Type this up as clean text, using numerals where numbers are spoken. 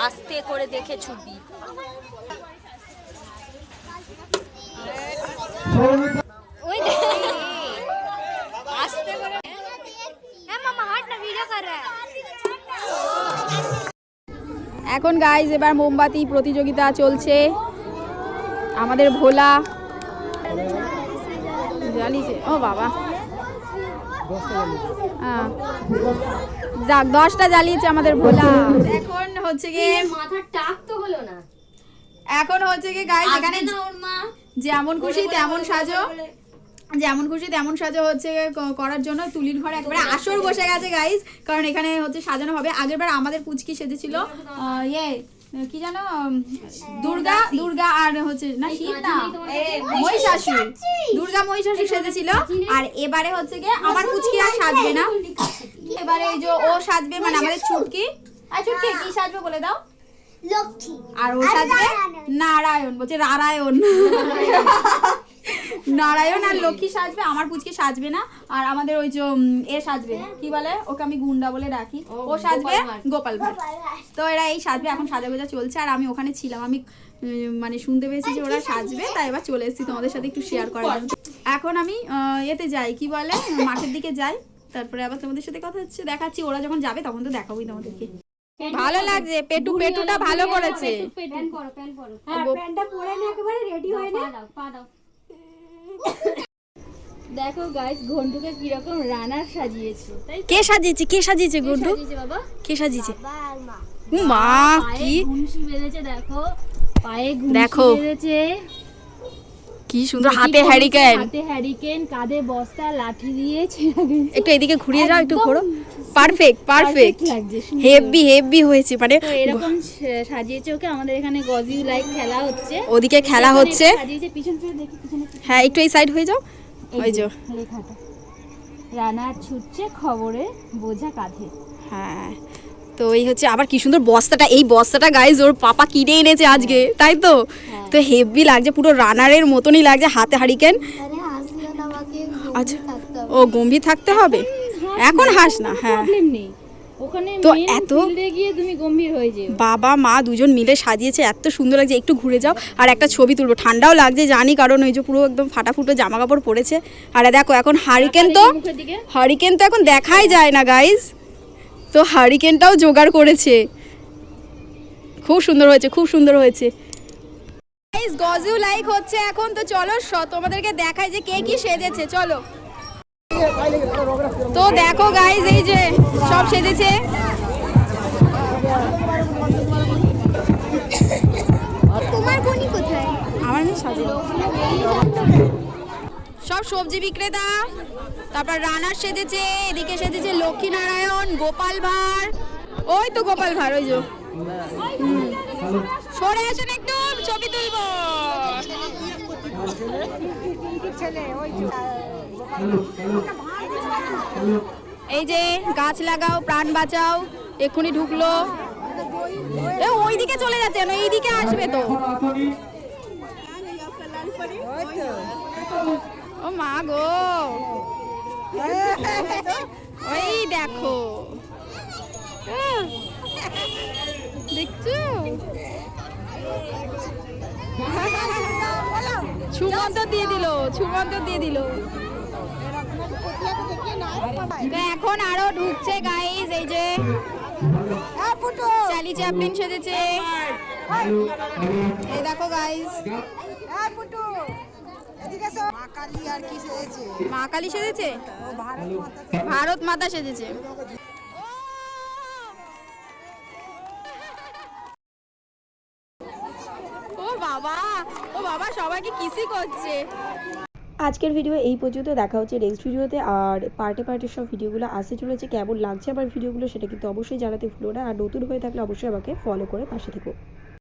আস্তে করে দেখে ছুটবি। এখন গাইজ এবার মোমবাতি প্রতিযোগিতা চলছে। আমাদের ভোলা জ্বালিয়েছে। ও বাবা, যাক 10টা জ্বালিয়েছে আমাদের ভোলা। এখন হচ্ছে গিয়ে মাথার টাক তো হলো না। এখন হচ্ছে গিয়ে গাইজ এখানে যেমন খুশি তেমন সাজো, যেমন খুশি তেমন সাজো হচ্ছে করার জন্য তুলির ঘরে একবারে আসর বসে গেছে গাইজ, কারণ এখানে হচ্ছে সাজানো হবে। আগেরবার আমাদের পুচকি সেজেছিল ইয়ে কি জানো, দুর্গা দুর্গা আর হচ্ছে না শিব না মহিষাসুর, দুর্গা মহিষাসুর সেজেছিল। আর এবারে হচ্ছে গিয়ে আমার পুচকি আর সাজবে না, এবারে এই যে ও সাজবে, মানে আমাদের ছুটকি। আর ছুটকি কি সাজবে বলে দাও? লক্ষ্মী। আর ও সাজবে নারায়ণ, বলছে নারায়ণ নারায়ণ আর লক্ষ্মী সাজবে, আমার পুচকি সাজবে না। আর আমাদের ওই যে এ সাজবে, কি বলে ওকে আমি গুন্ডা বলে ডাকি, ও সাজবে গোপাল ভাঁড়। তো এরা এই সাজবে, এখন সাজাগোজা চলছে। আর আমি ওখানে ছিলাম, আমি মানে শুনতে পেয়েছি যে ওরা সাজবে, তাই এবার চলে এসেছি তোমাদের সাথে একটু শেয়ার করার জন্য। এখন আমি এতে যাই, কি বলে মাঠের দিকে যাই, তারপরে আবার তোমাদের সাথে কথা হচ্ছে, দেখাচ্ছি। ওরা যখন যাবে তখন তো দেখাবোই তোমাদেরকে। ভালো লাগছে, পেটুটা ভালো করেছে। প্যান্টটা পরে না একেবারে রেডি হয়ে না। দেখো গাইস ঘন্টুকে কি রকম রানার সাজিয়েছে। কে সাজিয়েছে? কে সাজিয়েছে ঘন্টু? বাবা কে সাজিয়েছে? মা মা কি ঘুমসি বেঁধেছে, দেখো পায়ে দেখো ঘুমসি বেঁধেছে, কি সুন্দর। হাতে হ্যারিকেন, কাঁধে বস্তা, লাঠি দিয়ে একটু এদিকে ঘুরিয়ে যাও, একটু ঘোরো। পারফেক্ট লাগছে। হেভি হয়েছে। মানে এরকম সাজিয়েছে ওকে। আমাদের এখানে গজিউ লাইক খেলা হচ্ছে, ওদিকে খেলা হচ্ছে। সাজিয়েছে পিছন ফিরে দেখি, পিছনে হ্যাঁ একটু এই সাইড হয়ে যাও। ওই যে লেখাটা রানার ছুটছে খবরে বোঝা কাঁধে। হ্যাঁ, তো এই হচ্ছে। আবার কি সুন্দর বস্তাটা, এই বস্তাটা গাইজ ওর পাপা কিনে এনেছে আজকে, তাই তো? তো হেভি লাগছে, পুরো রানারের মতনই লাগছে, হাতে হারিকেন। আচ্ছা, ও গম্ভীর থাকতে হবে এখন, হাস না। হ্যাঁ প্রবলেম নেই, ওখানে তো মেন এত ফিল্ডে গিয়ে তুমি গম্ভীর হয়ে যেও। বাবা মা দুজন মিলে সাজিয়েছে, এত সুন্দর লাগছে। একটু ঘুরে যাও আর একটা ছবি তুলবো। ঠান্ডাও লাগছে জানি, কারণ ওই যে পুরো একদম ফাটাফুটো জামা কাপড় পরেছে। আর দেখো এখন হারিকেন তো এখন দেখাই যায় না গাইজ, তো হারিকেনটাও জোগাড় করেছে। খুব সুন্দর হয়েছে, খুব সুন্দর হয়েছে। গজিউ লাইক হচ্ছে এখন, তো চলো তোমাদেরকে দেখাই যে কে কি সেজেছে। চলো তো দেখো গাইজ, এই যে সব সেজেছে। তোমার বোনই কোথায়? আমার মেয়ে সাজে সব সবজি বিক্রেতা, তারপর রানার সেজেছে, এদিকে সেজেছে লক্ষ্মী নারায়ণ, গোপাল ভাঁড়। ওই তো গোপাল ভাঁড়, ওই যে সরে আসেন একটু ছবি তুলবো। এই যে গাছ লাগাও প্রাণ বাঁচাও, এক্ষুনি ঢুকলো। ওইদিকে চলে যাচ্ছে, এইদিকে আসবে তো। ও মা গো, ওই দেখো দেখছো, ছুমন্ত দিয়ে দিল। এখন আরো ঢুকছে গাইজ, এই যে চার্লি চ্যাপলিন সেজেছে। এই দেখো গাইজ, মা কালী সেজেছে, ভারত মাতা সেজেছে। ও বাবা সবাইকে কিসই করছে। আজকের ভিডিও এই পর্যন্ত, দেখা হচ্ছে নেক্সট ভিডিওতে। আর পার্টে সব ভিডিওগুলো আসতে চলেছে। কেমন লাগছে আমার ভিডিওগুলো সেটা কিন্তু অবশ্যই জানাতে ভুলো না। আর নতুন হয়ে থাকলে অবশ্যই আমাকে ফলো করে পাশে থেকো।